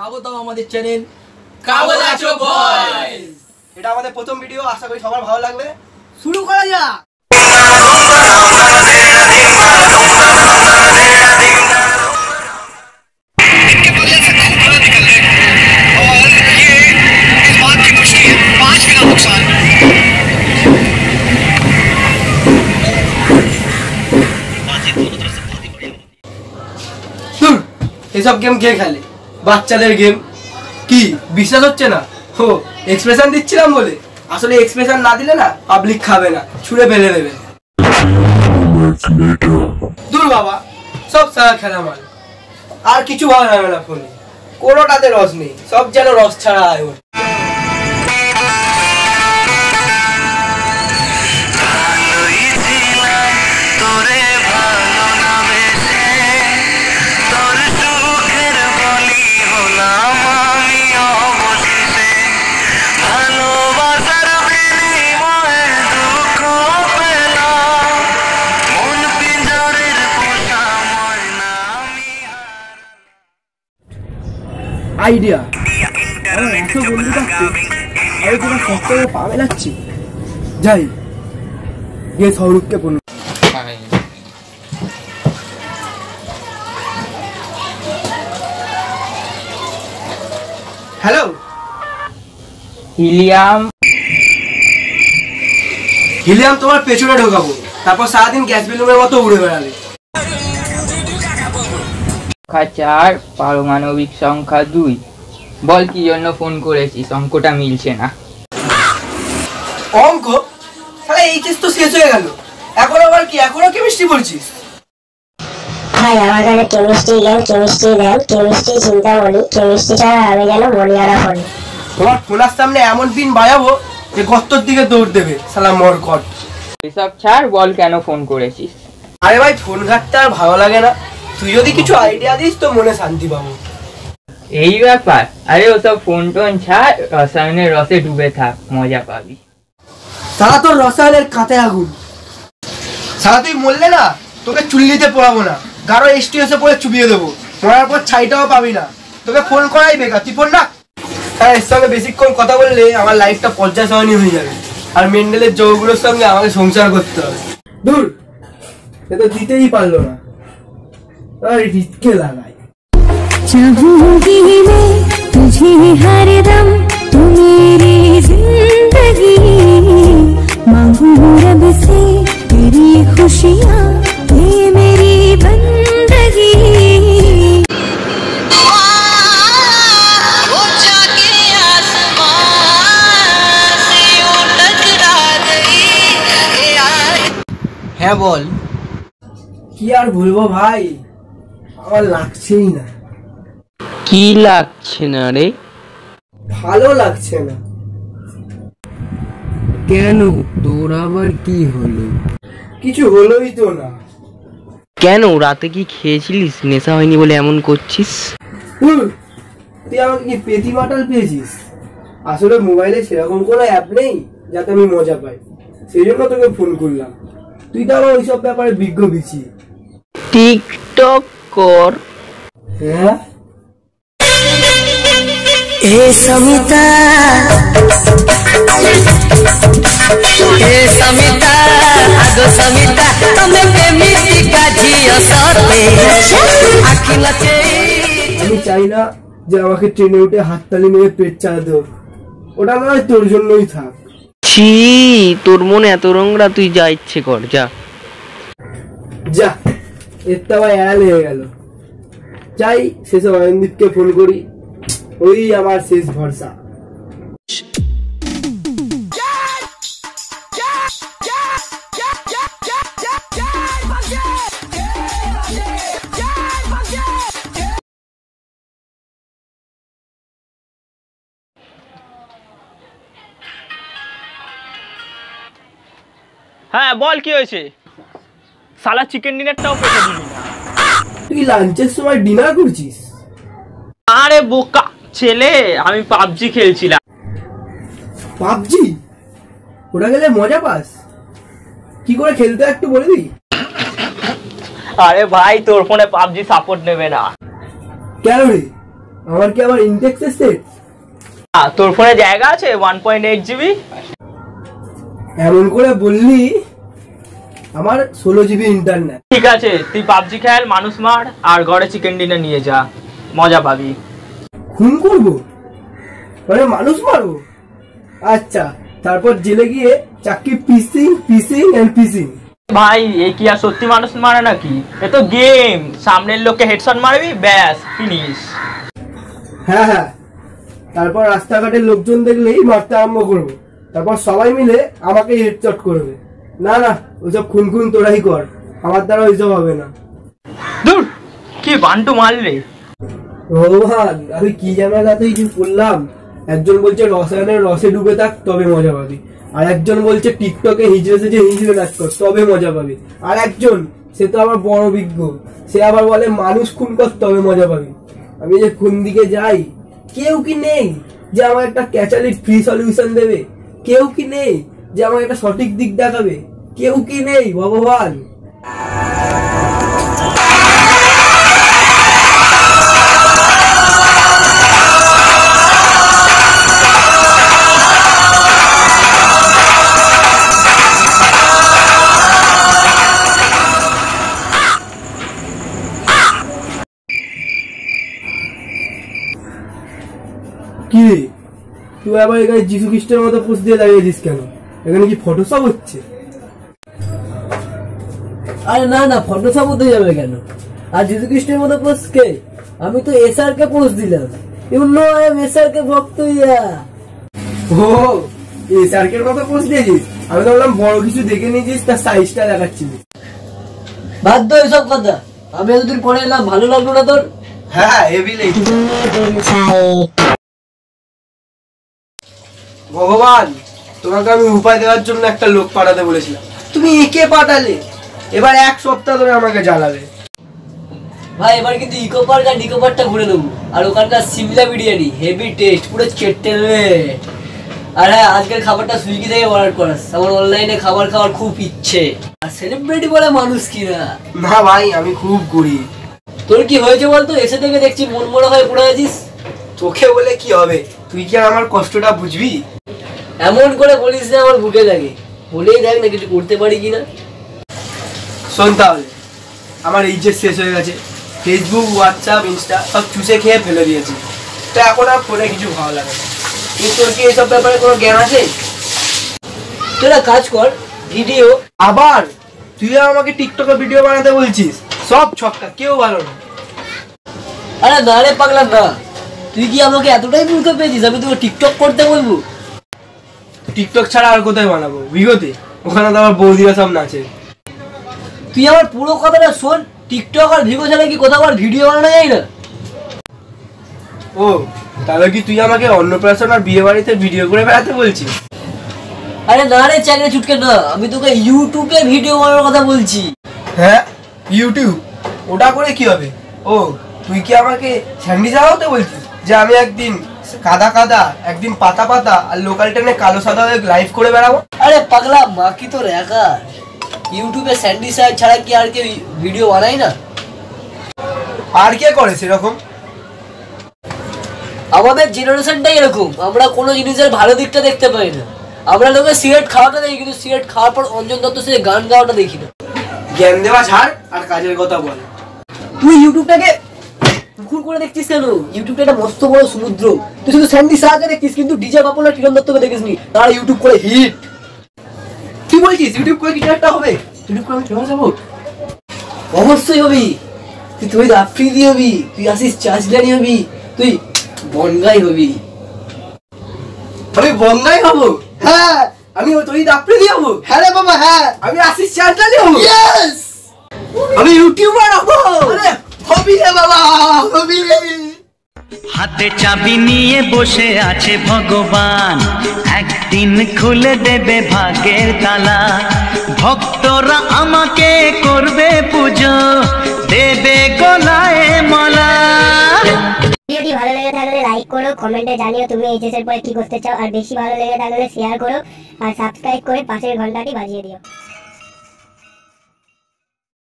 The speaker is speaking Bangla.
স্বাগতম আমাদের চ্যানেল কাবলাচো বয়েজ। এটা আমাদের প্রথম ভিডিও, আশা করি সবার ভালো লাগবে। শুরু করা যাক। এসব গেম কে খেলে? বাচ্চাদের গেম। কি বিশ্বাস হচ্ছে না? ও এক্সপ্রেশন দিচ্ছিলাম বলে, আসলে এক্সপ্রেশন না দিলে না পাবলিক খাবে না, ছুঁড়ে ফেলে দেবে। দূর বাবা, সব সারা খেলা মাল, আর কিছু ভালো লাগে না ফোনে, কোনোটাতে রস নেই, সব যেন রস ছাড়া আয়। আইডিয়া, আমার এত বন্ধু থাকতে আমি তোমার সবথেকে পাবে লাগছি। যাই গিয়ে সৌরভকে ফোন। Hello helium. হিলিয়াম তোমার পেছনে ঢোকাবো, তারপর সারাদিন গ্যাস বেলুনের মতো উড়ে বেড়ালে। চার, পারমাণবিক সংখ্যা 2। বল কি জন্য ফোন করেছিস? অঙ্কটা মিলছে না। অঙ্ক? তাহলে এইচএস তো শেষ হয়ে গেল, এখন আবার কি? এখনো কেমিস্ট্রি পড়ছিস? ভাই আমার কাছে কেমিস্ট্রি জ্ঞান, কেমিস্ট্রি দেন, কেমিস্ট্রি চিন্তা বলি, কেমিস্ট্রি ছাড়া আমি যেন বলিয়ারা পড়ি। তোমার খোলার সামনে এমন পিন বাজাবো যে গর্তর দিকে দৌড় দেবে সালা মরকট। এসব ছাড়, বল কেন ফোন করেছিস? আরে ভাই ফোন ঘাটতে আর ভালো লাগে না, তুই যদি কিছু আইডিয়া দিস তো মনে শান্তি পাবো। এই ব্যাপার? আরে ওসব ফোন টোন ছাড়, রসায়নের রসে ডুবে থাক, মজা পাবি। সারা তোর রসায়নের কাঁথায় আগুন। সারা তুই মরলে না তোকে চুল্লিতে পোড়াবো না, গাঢ় এসে পরে চুপিয়ে দেবো, মরার পর ছাইটাও পাবি না। তোকে ফোন করাই বেকার, তুই ফোন না। হ্যাঁ, এর সঙ্গে বেশিক্ষণ কথা বললে আমার লাইফটা পর্যায়সারণী হয়ে যাবে, আর মেন্ডেলের যৌগুলোর সঙ্গে আমাকে সংসার করতে হবে। দূর, সে তো দিতেই পারলো না, আর রিটকে লাগাই। चाहूंगी मैं तुझे हरदम, तू मेरी जिंदगी, मांगू रब से तेरी खुशियाँ, ये मेरी बंदगी। वो जाके आसमान से वो टकरा गई। হ্যাঁ বল। কি আর বলবো ভাই, আমার লাগছেই না। কি লাগছে না রে? ভালো লাগছে না। কেন, তোর আবার কি হলো? কিছু হলোই তো না। কেন, রাতে কি খেয়েছিলিস? নেশা হয়নি বলে এমন করছিস? তুই আমাকে কি পেটি মাটাল পেয়েছিস? আসলে মোবাইলে সেরকম কোনো অ্যাপ নেই যাতে আমি মজা পাই, সেই জন্য তোকে ফোন করলাম। তুই তো আমার ওইসব ব্যাপারে বিজ্ঞ বিচি। টিকটক কর। হ্যাঁ, ए समिता, ए समिता, आगो समिता, तमे प्रेमिका झियो सते आखि लचे। আমি চাই না যে আমাকে ট্রেনে উঠে হাততালি মেরে পেট চালাতে হোক, ওটা নয় তোর জন্যই থাক। ছি, তোর মনে এত রঙরা, তুই যা ইচ্ছে কর, যা যা। এর তো আবার এড়াল হয়ে গেল। চাই সেসব আনন্দীপকে ফোন করি, ওই আমার শেষ ভরসা। হ্যাঁ বল, কি হয়েছে? সালা চিকেন ডিনারটাও পেতে দিবি না। তুই লাঞ্চের সময় ডিনার করছিস? আরে বোকা ছেলে, আমি পাবজি খেলছিলাম। পাবজি? ওটা গেলে মজা পাস? কি করে খেলতে একটু বলে দিই। আরে ভাই তোর ফোনে পাবজি সাপোর্ট নেবে না। কেন রে? আমার কি আবার ইনটেক্স এসছে? তোর ফোনে জায়গা আছে 1.8 GB? এমন করে বললি, আমার 16 GB ইন্টারনেট। ঠিক আছে, তুই পাবজি খেল, মানুষ মার, আর ঘরে চিকেন ডিনার নিয়ে যা, মজা পাবি। খুন করবো মানে মানুষ মারবো? আচ্ছা, তারপর জেলে গিয়ে চাকরি পিসিং। ভাই এই কি আর সত্যি মানুষ মারে নাকি? এ তো গেম, সামনের লোককে হেডশট মারবি, ব্যাস ফিনিশ। হ্যাঁ, তারপর রাস্তাঘাটের লোকজন দেখলেই মারতে আরম্ভ করবো, তারপর সবাই মিলে আমাকে হেডশট করবে। না ওইসব খুন তোরাই কর, আমার দ্বারা ওইসব হবে না। দূর, কি বান্টু মারলে। ভগবান, আমি কি ঝামেলাতেই কি করলাম। একজন বলছে রসায়নের রসে ডুবে থাক তবে মজা পাবি, আর একজন বলছে টিকটকে হিজড়ে নাচ কর তবে মজা পাবি, আর একজন, সে তো আবার বড় বিজ্ঞ, সে আবার বলে মানুষ খুন কর তবে মজা পাবি। আমি যে কোন দিকে যাই, কেউ কি নেই যে আমার একটা ক্যাচালি ফ্রি সলিউশন দেবে? কেউ কি নেই যে আমার একটা সঠিক দিক দেখাবে? কেউ কি নেই ভগবান? কি তুই আবার এখানে যিশু খ্রিস্টের মতো পোস্ট দিয়ে দাঁড়িয়েছিস কেন? এখানে কি ফটোশপ হচ্ছে? আরে না ফটোশপ হতে যাবে কেন? আর যিশু খ্রিস্টের মতো পোস্ট কে? আমি তো এসআর কে পোস্ট দিলাম। You know I am SR K ভক্ত। ও এসআর কে মতো পোস্ট দিয়েছিস? আমি তো বললাম বড় কিছু দেখে নিয়েছিস, তার সাইজটা দেখাচ্ছিস। বাদ দাও এসব কথা, আমি এতদিন পরে এলাম, ভালো লাগলো না তোর? হ্যাঁ হেভি লেগেছে। ভগবান, তোমাকে আমি উপায় দেওয়ার জন্য একটা লোক পাঠাতে বলেছিলাম, তুমি একে পাঠালে। এবার 1 সপ্তাহ ধরে আমাকে জ্বালাবে। ভাই এবার কিন্তু ইকো পার্ক আর নিকো পার্কটা ঘুরে নেবো, আর ওখানকার সিমলা বিরিয়ানি হেভি টেস্ট, পুরো চেটে নেবে। আর হ্যাঁ, আজকের খাবারটা সুইগি থেকে অর্ডার করাস, আমার অনলাইনে খাবার খাওয়ার খুব ইচ্ছে। আর সেলিব্রিটি বলে মানুষ কিনা? না ভাই, আমি খুব গরিব। তোর কি হয়েছে বলতো? এসে থেকে দেখছি মন মরা হয়ে পড়ে আছিস। তোকে বলে কি হবে? তুই কি আমার কষ্টটা বুঝবি? এমন করে বলিস না, আমার বুকে লাগে। বলেই দেখ না কিছু করতে পারি কিনা। শোন তাহলে, আমার এইচএস শেষ হয়ে গেছে, ফেসবুক, হোয়াটসঅ্যাপ, ইনস্টা সব চুষে খেয়ে ফেলে দিয়েছি। তো এখন আর ফোনে কিছু ভালো লাগে না। কিন্তু তোর কি এইসব ব্যাপারে কোনো জ্ঞান আছে? তোরা কাজ কর, ভিডিও। আবার তুই আমাকে টিকটকে ভিডিও বানাতে বলছিস? সব ছক্কা, কেউ ভালো না। আরে না রে পাগলা না, তুই কি আমাকে এতটাই মূর্খ পেয়েছিস আমি তোকে টিকটক করতে বলবো? টিকটক ছাড়া আর কোথায় বানাবো? ভিগোতে, ওখানে তো আমার বৌদিরা সব নাচে। তুই আমার পুরো কথাটা শোন, টিকটক আর ভিগো ছাড়া কি কোথাও আর ভিডিও বানানো যায় না? ও তাহলে কি তুই আমাকে অন্নপ্রাশন আর বিয়ে বাড়িতে ভিডিও করে বেড়াতে বলছিস? আরে না রে চাকরি ছুটকে না, আমি তোকে ইউটিউবে ভিডিও বানানোর কথা বলছি। হ্যাঁ ইউটিউব? ওটা করে কি হবে? ও তুই কি আমাকে স্যান্ডি চালাতে বলছিস যে আমি একদিন কাদা একদিন পাতা আর লোকাল ট্রেনে কালো সাদা হয়ে লাইভ করে বেড়াবো? আরে পাগলা, মা কি তোর একা? ইউটিউবে স্যান্ডি সাহেব ছাড়া কি আর কেউ ভিডিও বানায় না? আর কে করে সেরকম? আমাদের জেনারেশনটাই এরকম, আমরা কোনো জিনিসের ভালো দিকটা দেখতে পাই না। আমরা লোকে সিগারেট খাওয়াটা দেখি, কিন্তু সিগারেট খাওয়ার পর অঞ্জন দত্ত সে গান গাওয়াটা দেখি না। জ্ঞান দেওয়া ছাড় আর কাজের কথা বল। তুই ইউটিউবটাকে পুকুর করে দেখছিস কেন? ইউটিউবটা একটা মস্ত বড় সমুদ্র। তুই শুধু স্যান্ডি সাহাকে দেখছিস, কিন্তু ডিজে বাপন আর কিরণ দত্তকে দেখিসনি। তারা ইউটিউব করে হিট। কি বলছিস? ইউটিউব করে কিছু একটা হবে? ইউটিউব করে আমি ফেমাস হবো? অবশ্যই হবি। তুই আফ্রিদি হবি, তুই আসিস চাষগানি হবি, তুই বনগাই হবি। আমি বঙ্গাই হবো? হ্যাঁ। আমি তুই আফ্রিদি হবো? হ্যাঁ রে বাবা, হ্যাঁ। আমি আশিস চাষগানি হবো? ইয়েস। আমি ইউটিউবার হবো? আরে হবি রে বাবা, হবি। হাতে চাবি নিয়ে বসে আছে ভগবান, একদিন খুলে দেবে ভাগ্যের তালা। ভক্তরা আমাকে করবে পুজো, দেবে গলায় মালা। ভিডিওটি ভালো লেগে থাকলে লাইক করো, কমেন্টে জানিও তুমি এইচএস এর পরে কি করতে চাও, আর বেশি ভালো লেগে থাকলে শেয়ার করো, আর সাবস্ক্রাইব করে পাশের ঘন্টাটি বাজিয়ে দিও।